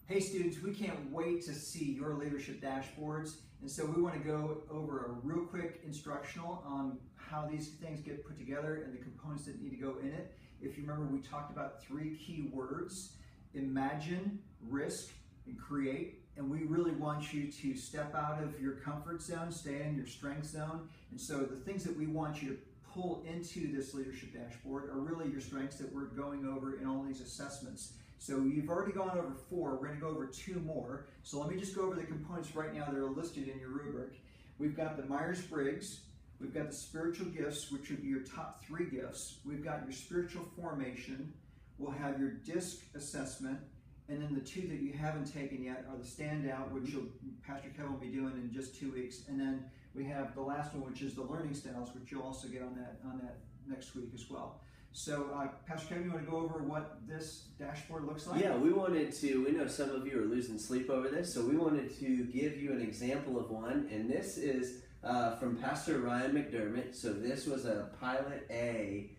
Hey students, we can't wait to see your leadership dashboards, and so we want to go over a real quick instructional on how these things get put together and the components that need to go in it. If you remember, we talked about 3 key words: imagine, risk, and create. And we really want you to step out of your comfort zone, stay in your strength zone. And so the things that we want you to pull into this leadership dashboard are really your strengths that we're going over in all these assessments. So you've already gone over 4, we're gonna go over 2 more. So let me just go over the components right now that are listed in your rubric. We've got the Myers-Briggs, we've got the spiritual gifts, which would be your top 3 gifts. We've got your spiritual formation, we'll have your DISC assessment, and then the 2 that you haven't taken yet are the standout, which Pastor Kevin will be doing in just 2 weeks. And then we have the last one, which is the learning styles, which you'll also get on that next week as well. So, Pastor Kevin, you want to go over what this dashboard looks like? Yeah, we know some of you are losing sleep over this, so we wanted to give you an example of one, and this is from Pastor Ryan McDermott. So this was a Pilot A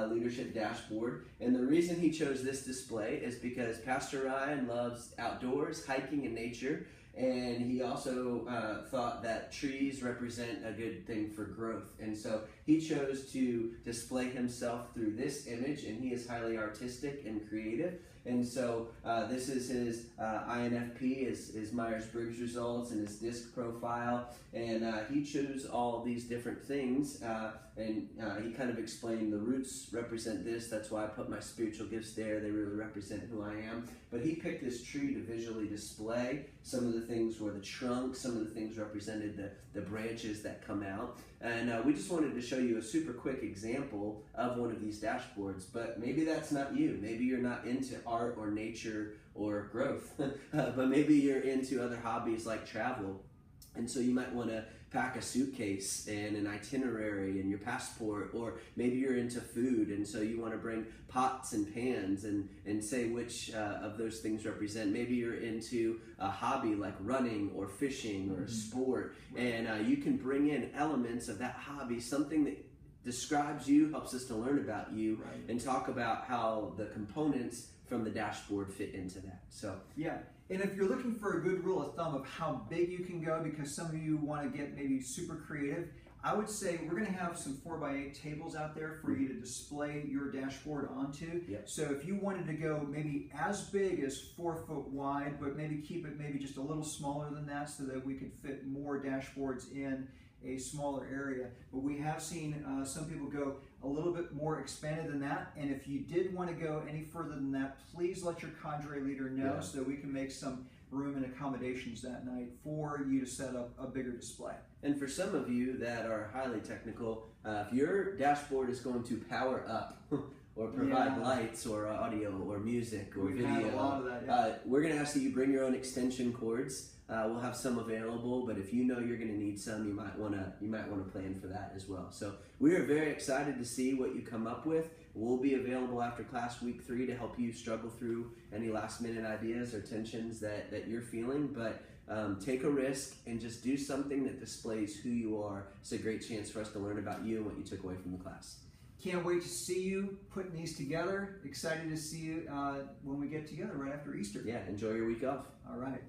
leadership dashboard, and the reason he chose this display is because Pastor Ryan loves outdoors, hiking, and nature. And he also thought that trees represent a good thing for growth. And so he chose to display himself through this image, and he is highly artistic and creative. And so this is his INFP, his Myers-Briggs results, and his DISC profile. And he chose all these different things, and he kind of explained the roots represent this. That's why I put my spiritual gifts there. They really represent who I am. But he picked this tree to visually display. Some of the things were the trunk, some of the things represented the branches that come out. And we just wanted to show you a super quick example of one of these dashboards. But maybe that's not you. Maybe you're not into art or nature or growth, but maybe you're into other hobbies like travel. And so you might want to pack a suitcase and an itinerary and your passport, or maybe you're into food and so you want to bring pots and pans and say which of those things represent. Maybe you're into a hobby like running or fishing or sport, and you can bring in elements of that hobby, something that describes you, helps us to learn about you, and talk about how the components from the dashboard fit into that. So yeah, and if you're looking for a good rule of thumb of how big you can go, because some of you want to get maybe super creative, I would say we're going to have some 4x8 tables out there for you to display your dashboard onto. Yep. So if you wanted to go maybe as big as 4 foot wide, but maybe keep it maybe just a little smaller than that so that we could fit more dashboards in a smaller area. But we have seen some people go a little bit more expanded than that, and if you did want to go any further than that, please let your cadre leader know so that we can make some room and accommodations that night for you to set up a bigger display. And for some of you that are highly technical, if your dashboard is going to power up or provide lights or audio or music or video, had a lot of that, we're going to ask that you bring your own extension cords. We'll have some available, but if you know you're going to need some, you might want to plan for that as well. So we are very excited to see what you come up with. We'll be available after class week 3 to help you struggle through any last minute ideas or tensions that you're feeling. But take a risk and just do something that displays who you are. It's a great chance for us to learn about you and what you took away from the class. Can't wait to see you putting these together. Excited to see you when we get together right after Easter. Yeah, enjoy your week off. All right.